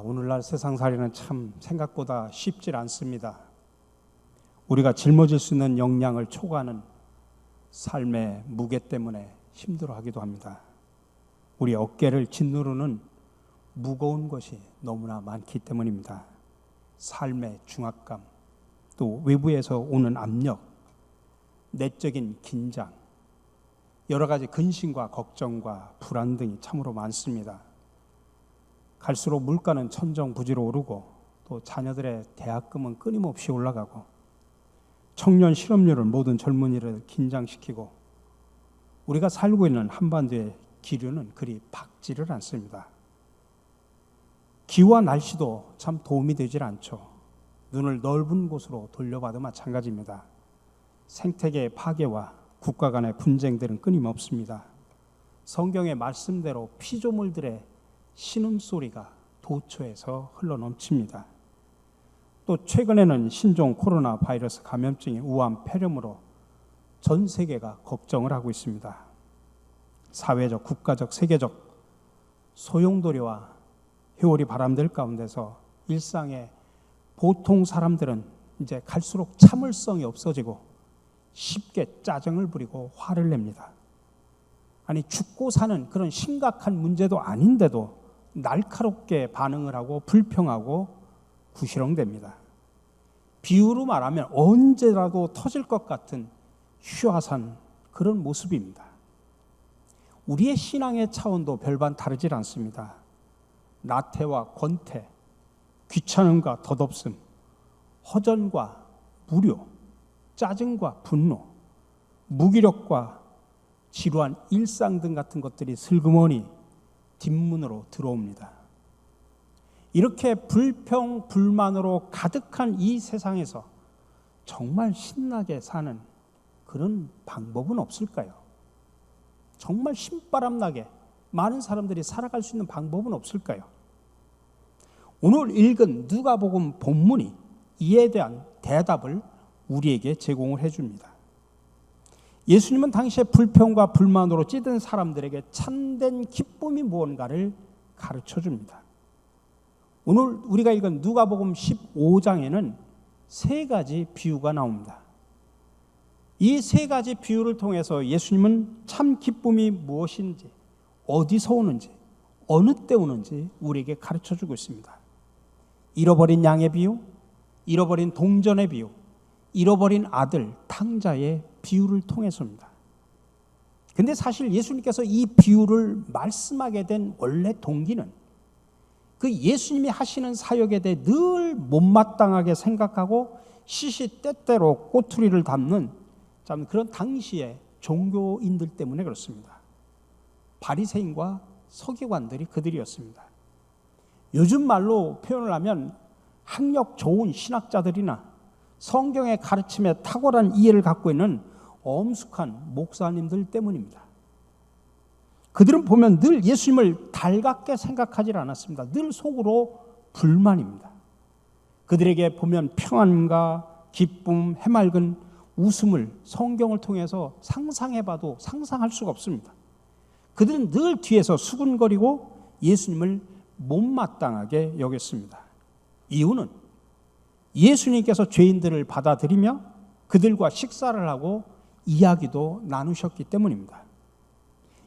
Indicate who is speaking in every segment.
Speaker 1: 오늘날 세상살이는 참 생각보다 쉽질 않습니다. 우리가 짊어질 수 있는 역량을 초과하는 삶의 무게 때문에 힘들어하기도 합니다. 우리 어깨를 짓누르는 무거운 것이 너무나 많기 때문입니다. 삶의 중압감, 또 외부에서 오는 압력, 내적인 긴장, 여러 가지 근심과 걱정과 불안 등이 참으로 많습니다. 갈수록 물가는 천정부지로 오르고 또 자녀들의 대학금은 끊임없이 올라가고 청년 실업률은 모든 젊은이를 긴장시키고 우리가 살고 있는 한반도의 기류는 그리 밝지를 않습니다. 기후와 날씨도 참 도움이 되질 않죠. 눈을 넓은 곳으로 돌려봐도 마찬가지입니다. 생태계의 파괴와 국가 간의 분쟁들은 끊임없습니다. 성경의 말씀대로 피조물들의 신음소리가 도처에서 흘러넘칩니다. 또 최근에는 신종 코로나 바이러스 감염증의 우한 폐렴으로 전 세계가 걱정을 하고 있습니다. 사회적, 국가적, 세계적 소용돌이와 회오리 바람들 가운데서 일상의 보통 사람들은 이제 갈수록 참을성이 없어지고 쉽게 짜증을 부리고 화를 냅니다. 아니, 죽고 사는 그런 심각한 문제도 아닌데도 날카롭게 반응을 하고 불평하고 구시렁댑니다. 비유로 말하면 언제라도 터질 것 같은 휴화산 그런 모습입니다. 우리의 신앙의 차원도 별반 다르질 않습니다. 나태와 권태, 귀찮음과 덧없음, 허전과 무료, 짜증과 분노, 무기력과 지루한 일상 등 같은 것들이 슬그머니 뒷문으로 들어옵니다. 이렇게 불평, 불만으로 가득한 이 세상에서 정말 신나게 사는 그런 방법은 없을까요? 정말 신바람나게 많은 사람들이 살아갈 수 있는 방법은 없을까요? 오늘 읽은 누가복음 본문이 이에 대한 대답을 우리에게 제공을 해줍니다. 예수님은 당시에 불평과 불만으로 찌든 사람들에게 참된 기쁨이 무언가를 가르쳐줍니다. 오늘 우리가 읽은 누가복음 15장에는 세 가지 비유가 나옵니다. 이 세 가지 비유를 통해서 예수님은 참 기쁨이 무엇인지, 어디서 오는지, 어느 때 오는지 우리에게 가르쳐주고 있습니다. 잃어버린 양의 비유, 잃어버린 동전의 비유, 잃어버린 아들, 탕자의 비유를 통해서입니다. 근데 사실 예수님께서 이 비유를 말씀하게 된 원래 동기는 그 예수님이 하시는 사역에 대해 늘 못마땅하게 생각하고 시시때때로 꼬투리를 담는 참 그런 당시의 종교인들 때문에 그렇습니다. 바리새인과 서기관들이 그들이었습니다. 요즘 말로 표현을 하면 학력 좋은 신학자들이나 성경의 가르침에 탁월한 이해를 갖고 있는 엄숙한 목사님들 때문입니다. 그들은 보면 늘 예수님을 달갑게 생각하지 않았습니다. 늘 속으로 불만입니다. 그들에게 보면 평안과 기쁨, 해맑은 웃음을 성경을 통해서 상상해봐도 상상할 수가 없습니다. 그들은 늘 뒤에서 수군거리고 예수님을 못마땅하게 여겼습니다. 이유는 예수님께서 죄인들을 받아들이며 그들과 식사를 하고 이야기도 나누셨기 때문입니다.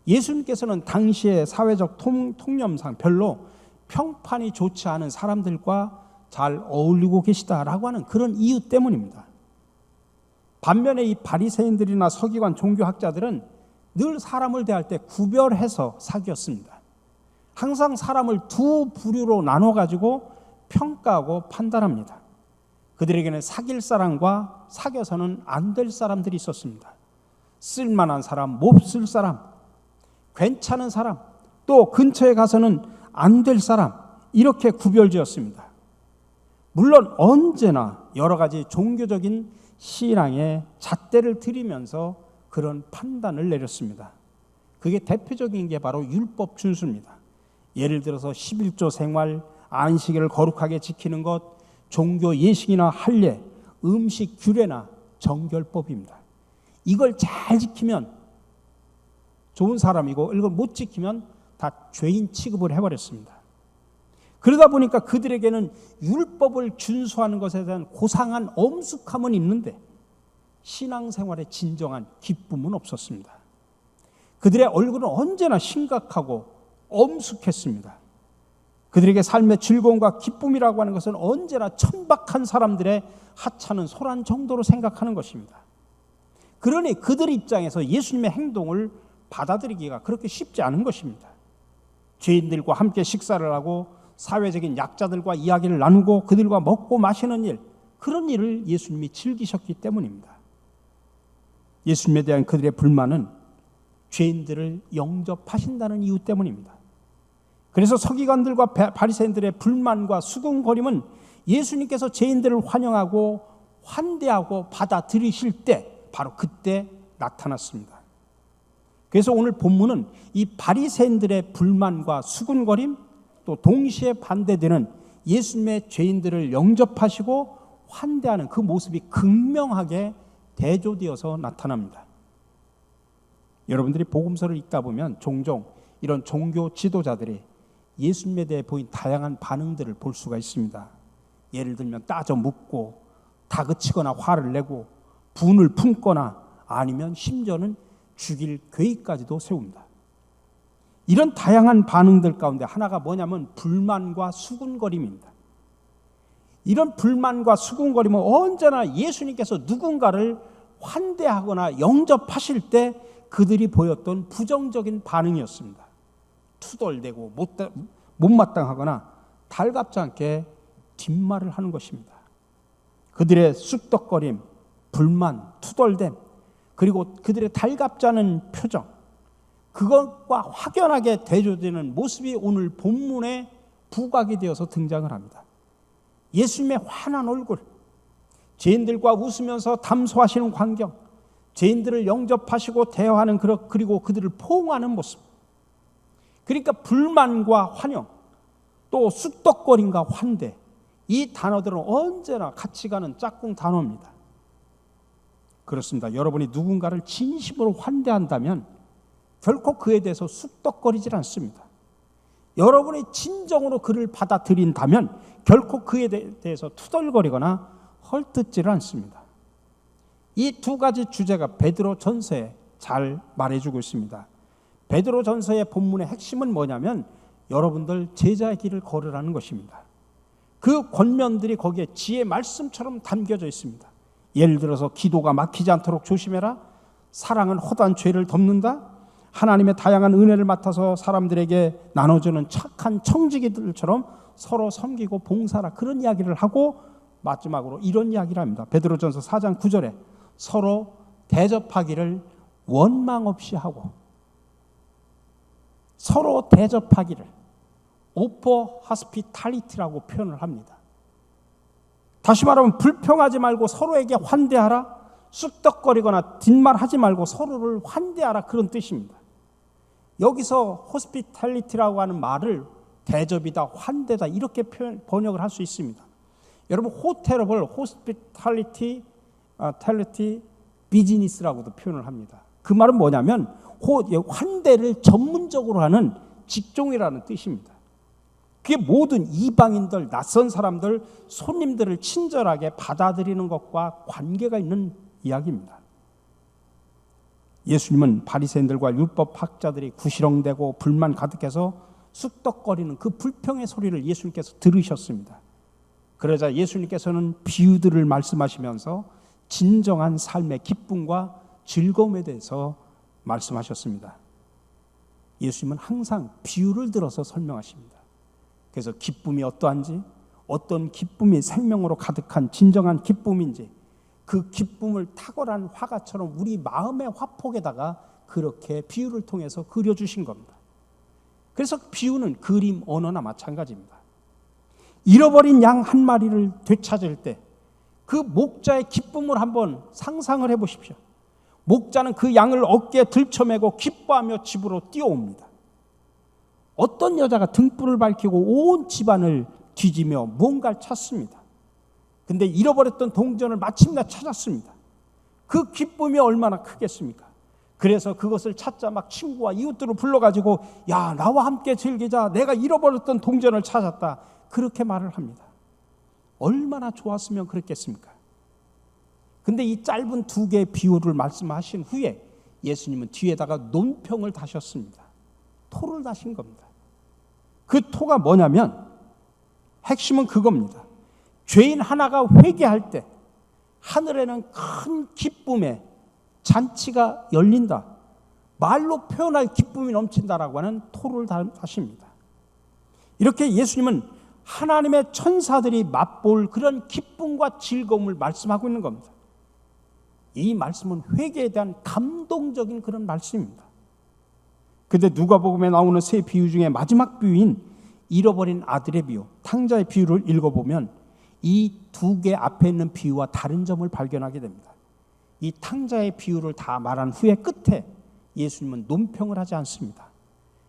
Speaker 1: 예수님께서는 당시의 사회적 통념상 별로 평판이 좋지 않은 사람들과 잘 어울리고 계시다라고 하는 그런 이유 때문입니다. 반면에 이 바리새인들이나 서기관 종교학자들은 늘 사람을 대할 때 구별해서 사귀었습니다. 항상 사람을 두 부류로 나눠가지고 평가하고 판단합니다. 그들에게는 사귈 사람과 사귀어서는 안 될 사람들이 있었습니다. 쓸만한 사람, 못 쓸 사람, 괜찮은 사람, 또 근처에 가서는 안 될 사람, 이렇게 구별지었습니다. 물론 언제나 여러 가지 종교적인 신앙의 잣대를 들이면서 그런 판단을 내렸습니다. 그게 대표적인 게 바로 율법 준수입니다. 예를 들어서 11조 생활, 안식일을 거룩하게 지키는 것, 종교 예식이나 할례, 음식 규례나 정결법입니다. 이걸 잘 지키면 좋은 사람이고 이걸 못 지키면 다 죄인 취급을 해버렸습니다. 그러다 보니까 그들에게는 율법을 준수하는 것에 대한 고상한 엄숙함은 있는데 신앙생활의 진정한 기쁨은 없었습니다. 그들의 얼굴은 언제나 심각하고 엄숙했습니다. 그들에게 삶의 즐거움과 기쁨이라고 하는 것은 언제나 천박한 사람들의 하찮은 소란 정도로 생각하는 것입니다. 그러니 그들 입장에서 예수님의 행동을 받아들이기가 그렇게 쉽지 않은 것입니다. 죄인들과 함께 식사를 하고 사회적인 약자들과 이야기를 나누고 그들과 먹고 마시는 일, 그런 일을 예수님이 즐기셨기 때문입니다. 예수님에 대한 그들의 불만은 죄인들을 영접하신다는 이유 때문입니다. 그래서 서기관들과 바리새인들의 불만과 수군거림은 예수님께서 죄인들을 환영하고 환대하고 받아들이실 때 바로 그때 나타났습니다. 그래서 오늘 본문은 이 바리새인들의 불만과 수군거림 또 동시에 반대되는 예수님의 죄인들을 영접하시고 환대하는 그 모습이 극명하게 대조되어서 나타납니다. 여러분들이 복음서를 읽다 보면 종종 이런 종교 지도자들이 예수님에 대해 보인 다양한 반응들을 볼 수가 있습니다. 예를 들면 따져 묻고 다그치거나 화를 내고 분을 품거나 아니면 심지어는 죽일 계획까지도 세웁니다. 이런 다양한 반응들 가운데 하나가 뭐냐면 불만과 수군거림입니다. 이런 불만과 수군거림은 언제나 예수님께서 누군가를 환대하거나 영접하실 때 그들이 보였던 부정적인 반응이었습니다. 투덜대고 못마땅하거나 달갑지 않게 뒷말을 하는 것입니다. 그들의 쑥덕거림, 불만, 투덜댐, 그리고 그들의 달갑지 않은 표정, 그것과 확연하게 대조되는 모습이 오늘 본문에 부각이 되어서 등장을 합니다. 예수님의 환한 얼굴, 죄인들과 웃으면서 담소하시는 광경, 죄인들을 영접하시고 대화하는 그리고 그들을 포옹하는 모습, 그러니까 불만과 환영, 또 쑥덕거림과 환대, 이 단어들은 언제나 같이 가는 짝꿍 단어입니다. 그렇습니다. 여러분이 누군가를 진심으로 환대한다면 결코 그에 대해서 쑥덕거리질 않습니다. 여러분이 진정으로 그를 받아들인다면 결코 그에 대해서 투덜거리거나 헐뜯지를 않습니다. 이 두 가지 주제가 베드로전서에 잘 말해주고 있습니다. 베드로전서의 본문의 핵심은 뭐냐면 여러분들 제자의 길을 걸으라는 것입니다. 그 권면들이 거기에 지혜 말씀처럼 담겨져 있습니다. 예를 들어서 기도가 막히지 않도록 조심해라. 사랑은 허다한 죄를 덮는다. 하나님의 다양한 은혜를 맡아서 사람들에게 나눠주는 착한 청지기들처럼 서로 섬기고 봉사라. 그런 이야기를 하고 마지막으로 이런 이야기를 합니다. 베드로전서 4장 9절에 서로 대접하기를 원망 없이 하고, 서로 대접하기를 오퍼 하스피탈리티라고 표현을 합니다. 다시 말하면 불평하지 말고 서로에게 환대하라. 쑥덕거리거나 뒷말하지 말고 서로를 환대하라, 그런 뜻입니다. 여기서 호스피탈리티라고 하는 말을 대접이다, 환대다 이렇게 번역을 할 수 있습니다. 여러분 호텔을 호스피탈리티 비즈니스라고도 표현을 합니다. 그 말은 뭐냐면 환대를 전문적으로 하는 직종이라는 뜻입니다. 그게 모든 이방인들, 낯선 사람들, 손님들을 친절하게 받아들이는 것과 관계가 있는 이야기입니다. 예수님은 바리새인들과 율법학자들이 구시렁대고 불만 가득해서 쑥덕거리는 그 불평의 소리를 예수님께서 들으셨습니다. 그러자 예수님께서는 비유들을 말씀하시면서 진정한 삶의 기쁨과 즐거움에 대해서 말씀하셨습니다. 예수님은 항상 비유를 들어서 설명하십니다. 그래서 기쁨이 어떠한지, 어떤 기쁨이 생명으로 가득한 진정한 기쁨인지, 그 기쁨을 탁월한 화가처럼 우리 마음의 화폭에다가 그렇게 비유를 통해서 그려주신 겁니다. 그래서 비유는 그림 언어나 마찬가지입니다. 잃어버린 양 한 마리를 되찾을 때 그 목자의 기쁨을 한번 상상을 해보십시오. 목자는 그 양을 어깨에 들쳐매고 기뻐하며 집으로 뛰어옵니다. 어떤 여자가 등불을 밝히고 온 집안을 뒤지며 무언가를 찾습니다. 근데 잃어버렸던 동전을 마침내 찾았습니다. 그 기쁨이 얼마나 크겠습니까? 그래서 그것을 찾자 막 친구와 이웃들을 불러가지고 야, 나와 함께 즐기자. 내가 잃어버렸던 동전을 찾았다. 그렇게 말을 합니다. 얼마나 좋았으면 그랬겠습니까? 근데 이 짧은 두 개의 비유를 말씀하신 후에 예수님은 뒤에다가 논평을 다셨습니다. 토를 다신 겁니다. 그 토가 뭐냐면 핵심은 그겁니다. 죄인 하나가 회개할 때 하늘에는 큰 기쁨의 잔치가 열린다. 말로 표현할 기쁨이 넘친다라고 하는 토를 다십니다. 이렇게 예수님은 하나님의 천사들이 맛볼 그런 기쁨과 즐거움을 말씀하고 있는 겁니다. 이 말씀은 회개에 대한 감동적인 그런 말씀입니다. 근데 누가복음에 나오는 세 비유 중에 마지막 비유인 잃어버린 아들의 비유, 탕자의 비유를 읽어보면 이 두 개 앞에 있는 비유와 다른 점을 발견하게 됩니다. 이 탕자의 비유를 다 말한 후에 끝에 예수님은 논평을 하지 않습니다.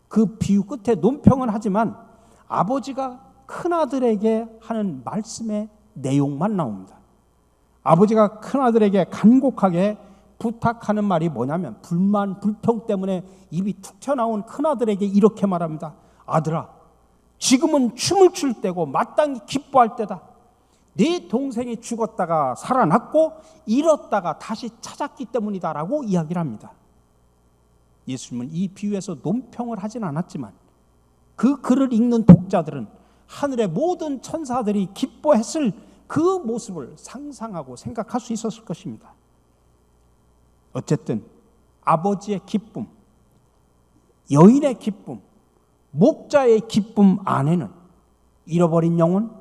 Speaker 1: 그 비유 끝에 논평을 하지만 아버지가 큰아들에게 하는 말씀의 내용만 나옵니다. 아버지가 큰아들에게 간곡하게 부탁하는 말이 뭐냐면 불만, 불평 때문에 입이 툭 튀어나온 큰아들에게 이렇게 말합니다. 아들아, 지금은 춤을 출 때고 마땅히 기뻐할 때다. 네 동생이 죽었다가 살아났고 잃었다가 다시 찾았기 때문이다 라고 이야기를 합니다. 예수님은 이 비유에서 논평을 하진 않았지만 그 글을 읽는 독자들은 하늘의 모든 천사들이 기뻐했을 그 모습을 상상하고 생각할 수 있었을 것입니다. 어쨌든 아버지의 기쁨, 여인의 기쁨, 목자의 기쁨 안에는 잃어버린 영혼,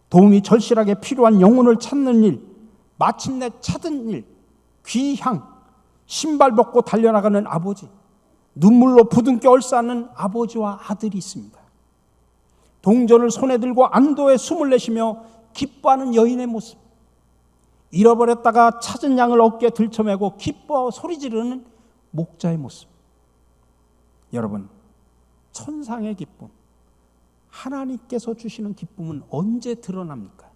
Speaker 1: 도움이 절실하게 필요한 영혼을 찾는 일, 마침내 찾은 일, 귀향, 신발 벗고 달려나가는 아버지, 눈물로 부둥켜 얼싸는 아버지와 아들이 있습니다. 동전을 손에 들고 안도의 숨을 내쉬며 기뻐하는 여인의 모습, 잃어버렸다가 찾은 양을 어깨에 들쳐매고 기뻐 소리 지르는 목자의 모습. 여러분, 천상의 기쁨, 하나님께서 주시는 기쁨은 언제 드러납니까?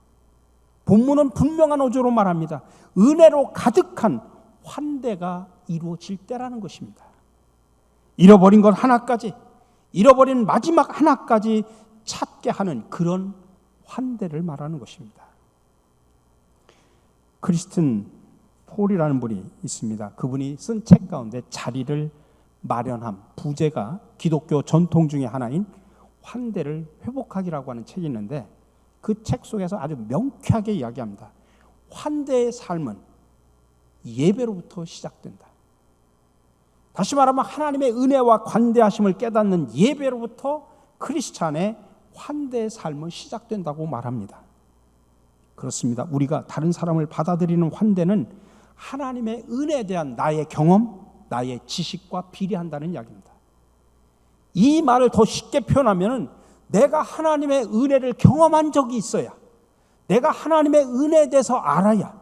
Speaker 1: 본문은 분명한 어조로 말합니다. 은혜로 가득한 환대가 이루어질 때라는 것입니다. 잃어버린 것 하나까지, 잃어버린 마지막 하나까지 찾게 하는 그런 환대를 말하는 것입니다. 크리스틴 폴이라는 분이 있습니다. 그분이 쓴 책 가운데 자리를 마련함, 부제가 기독교 전통 중에 하나인 환대를 회복하기라고 하는 책이 있는데 그 책 속에서 아주 명쾌하게 이야기합니다. 환대의 삶은 예배로부터 시작된다. 다시 말하면 하나님의 은혜와 관대하심을 깨닫는 예배로부터 크리스찬의 환대의 삶은 시작된다고 말합니다. 그렇습니다. 우리가 다른 사람을 받아들이는 환대는 하나님의 은혜에 대한 나의 경험, 나의 지식과 비례한다는 이야기입니다. 이 말을 더 쉽게 표현하면 내가 하나님의 은혜를 경험한 적이 있어야, 내가 하나님의 은혜에 대해서 알아야,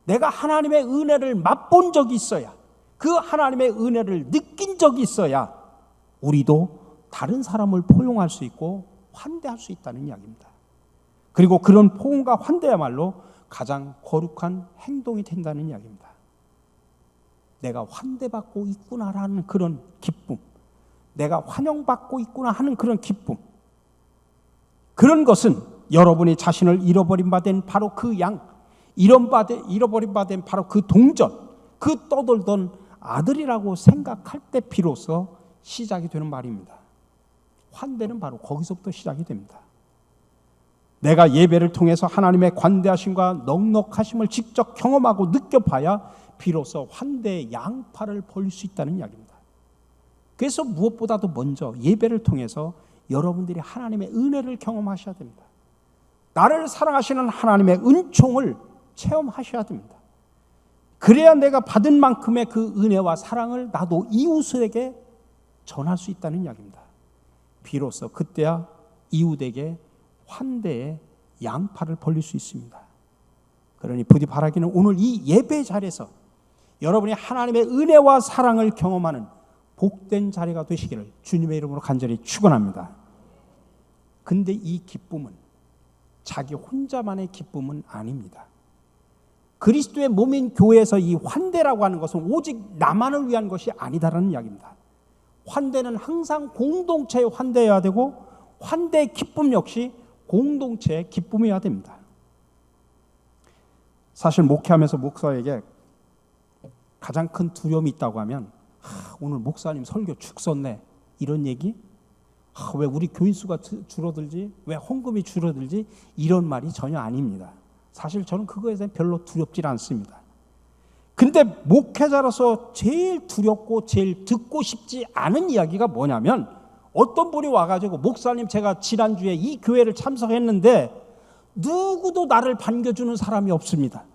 Speaker 1: 내가 하나님의 은혜를 맛본 적이 있어야, 그 하나님의 은혜를 느낀 적이 있어야 우리도 다른 사람을 포용할 수 있고 환대할 수 있다는 이야기입니다. 그리고 그런 포용과 환대야말로 가장 거룩한 행동이 된다는 이야기입니다. 내가 환대받고 있구나라는 그런 기쁨, 내가 환영받고 있구나 하는 그런 기쁨, 그런 것은 여러분이 자신을 잃어버린 바 된 바로 그 양, 잃어버린 바 된 바로 그 동전, 그 떠돌던 아들이라고 생각할 때 비로소 시작이 되는 말입니다. 환대는 바로 거기서부터 시작이 됩니다. 내가 예배를 통해서 하나님의 관대하심과 넉넉하심을 직접 경험하고 느껴봐야 비로소 환대의 양팔을 벌릴 수 있다는 이야기입니다. 그래서 무엇보다도 먼저 예배를 통해서 여러분들이 하나님의 은혜를 경험하셔야 됩니다. 나를 사랑하시는 하나님의 은총을 체험하셔야 됩니다. 그래야 내가 받은 만큼의 그 은혜와 사랑을 나도 이웃에게 전할 수 있다는 이야기입니다. 비로소 그때야 이웃에게 환대의 양팔을 벌릴 수 있습니다. 그러니 부디 바라기는 오늘 이 예배 자리에서 여러분이 하나님의 은혜와 사랑을 경험하는 복된 자리가 되시기를 주님의 이름으로 간절히 축원합니다. 근데 이 기쁨은 자기 혼자만의 기쁨은 아닙니다. 그리스도의 몸인 교회에서 이 환대라고 하는 것은 오직 나만을 위한 것이 아니다라는 이야기입니다. 환대는 항상 공동체의 환대여야 되고 환대의 기쁨 역시 공동체의 기쁨이어야 됩니다. 사실 목회하면서 목사에게 가장 큰 두려움이 있다고 하면 오늘 목사님 설교 죽 썼네 이런 얘기, 왜 우리 교인 수가 줄어들지, 왜 헌금이 줄어들지, 이런 말이 전혀 아닙니다. 사실 저는 그거에 대해 별로 두렵지 않습니다. 근데 목회자로서 제일 두렵고 제일 듣고 싶지 않은 이야기가 뭐냐면, 어떤 분이 와가지고 목사님 제가 지난주에 이 교회를 참석했는데 누구도 나를 반겨주는 사람이 없습니다.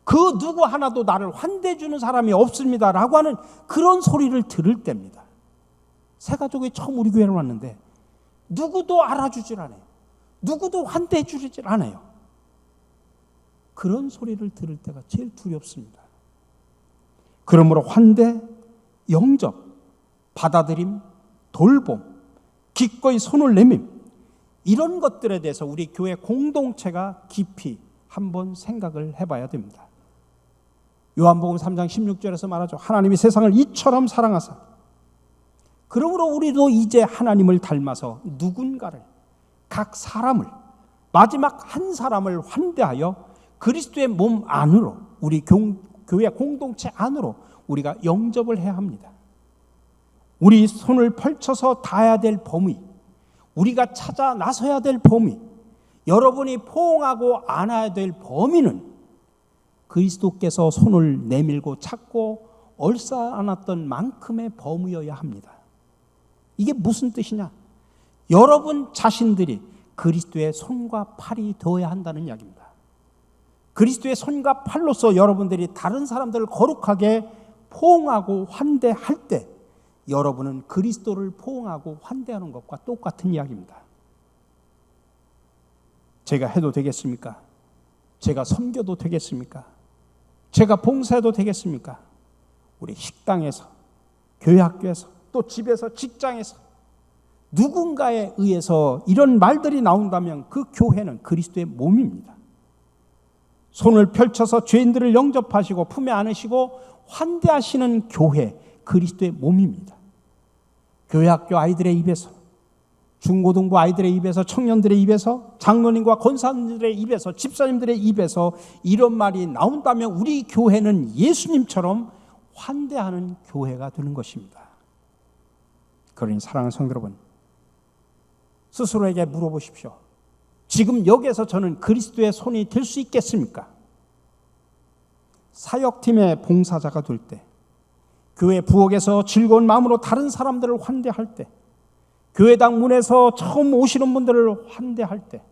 Speaker 1: 그 누구 하나도 나를 환대해주는 사람이 없습니다 라고 하는 그런 소리를 들을 때입니다. 새 가족이 처음 우리 교회를 왔는데 누구도 알아주질 않아요. 누구도 환대해 주질 않아요. 그런 소리를 들을 때가 제일 두렵습니다. 그러므로 환대, 영접, 받아들임, 돌봄, 기꺼이 손을 내밈, 이런 것들에 대해서 우리 교회 공동체가 깊이 한번 생각을 해봐야 됩니다. 요한복음 3장 16절에서 말하죠. 하나님이 세상을 이처럼 사랑하사, 그러므로 우리도 이제 하나님을 닮아서 누군가를, 각 사람을, 마지막 한 사람을 환대하여 그리스도의 몸 안으로, 우리 교회 공동체 안으로 우리가 영접을 해야 합니다. 우리 손을 펼쳐서 닿아야 될 범위, 우리가 찾아 나서야 될 범위, 여러분이 포옹하고 안아야 될 범위는 그리스도께서 손을 내밀고 찾고 얼싸안았던 만큼의 범위여야 합니다. 이게 무슨 뜻이냐? 여러분 자신들이 그리스도의 손과 팔이 되어야 한다는 이야기입니다. 그리스도의 손과 팔로서 여러분들이 다른 사람들을 거룩하게 포옹하고 환대할 때 여러분은 그리스도를 포옹하고 환대하는 것과 똑같은 이야기입니다. 제가 해도 되겠습니까? 제가 섬겨도 되겠습니까? 제가 봉사해도 되겠습니까? 우리 식당에서, 교회 학교에서, 또 집에서, 직장에서 누군가에 의해서 이런 말들이 나온다면 그 교회는 그리스도의 몸입니다. 손을 펼쳐서 죄인들을 영접하시고 품에 안으시고 환대하시는 교회, 그리스도의 몸입니다. 교회 학교 아이들의 입에서, 중고등부 아이들의 입에서, 청년들의 입에서, 장로님과 권사님들의 입에서, 집사님들의 입에서 이런 말이 나온다면 우리 교회는 예수님처럼 환대하는 교회가 되는 것입니다. 그러니 사랑하는 성도 여러분, 스스로에게 물어보십시오. 지금 여기에서 저는 그리스도의 손이 될 수 있겠습니까? 사역팀의 봉사자가 될 때, 교회 부엌에서 즐거운 마음으로 다른 사람들을 환대할 때, 교회당 문에서 처음 오시는 분들을 환대할 때,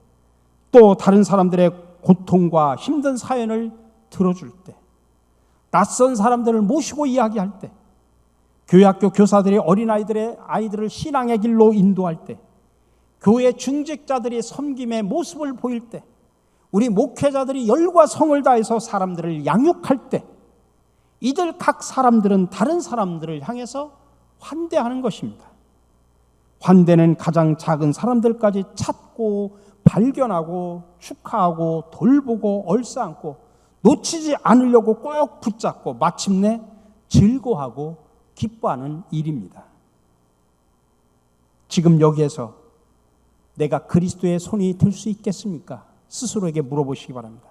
Speaker 1: 또 다른 사람들의 고통과 힘든 사연을 들어줄 때, 낯선 사람들을 모시고 이야기할 때, 교회 학교 교사들이 아이들을 신앙의 길로 인도할 때, 교회 중직자들이 섬김의 모습을 보일 때, 우리 목회자들이 열과 성을 다해서 사람들을 양육할 때, 이들 각 사람들은 다른 사람들을 향해서 환대하는 것입니다. 환대는 가장 작은 사람들까지 찾고 발견하고 축하하고 돌보고 얼싸안고 놓치지 않으려고 꼭 붙잡고 마침내 즐거워하고 기뻐하는 일입니다. 지금 여기에서 내가 그리스도의 손이 될 수 있겠습니까? 스스로에게 물어보시기 바랍니다.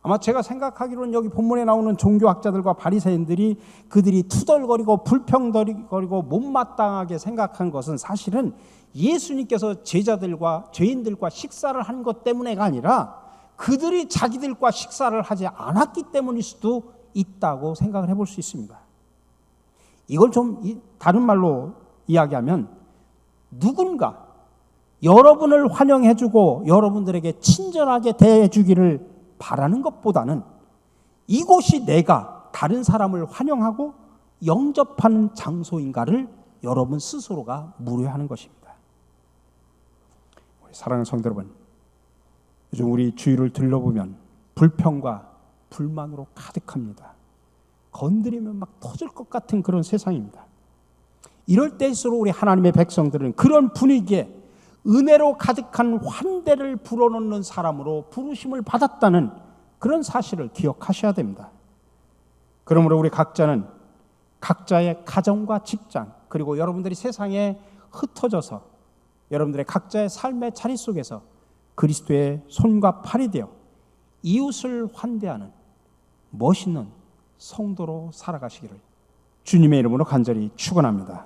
Speaker 1: 아마 제가 생각하기로는 여기 본문에 나오는 종교학자들과 바리새인들이 그들이 투덜거리고 불평거리고 못마땅하게 생각한 것은 사실은 예수님께서 제자들과 죄인들과 식사를 한 것 때문에가 아니라 그들이 자기들과 식사를 하지 않았기 때문일 수도 있다고 생각을 해볼 수 있습니다. 이걸 좀 다른 말로 이야기하면, 누군가 여러분을 환영해주고 여러분들에게 친절하게 대해주기를 바라는 것보다는 이곳이 내가 다른 사람을 환영하고 영접하는 장소인가를 여러분 스스로가 물어야 하는 것입니다. 사랑하는 성도 여러분, 요즘 우리 주위를 둘러보면 불평과 불만으로 가득합니다. 건드리면 막 터질 것 같은 그런 세상입니다. 이럴 때일수록 우리 하나님의 백성들은 그런 분위기에 은혜로 가득한 환대를 불어넣는 사람으로 부르심을 받았다는 그런 사실을 기억하셔야 됩니다. 그러므로 우리 각자는 각자의 가정과 직장, 그리고 여러분들이 세상에 흩어져서 여러분들의 각자의 삶의 자리 속에서 그리스도의 손과 팔이 되어 이웃을 환대하는 멋있는 성도로 살아가시기를 주님의 이름으로 간절히 축원합니다.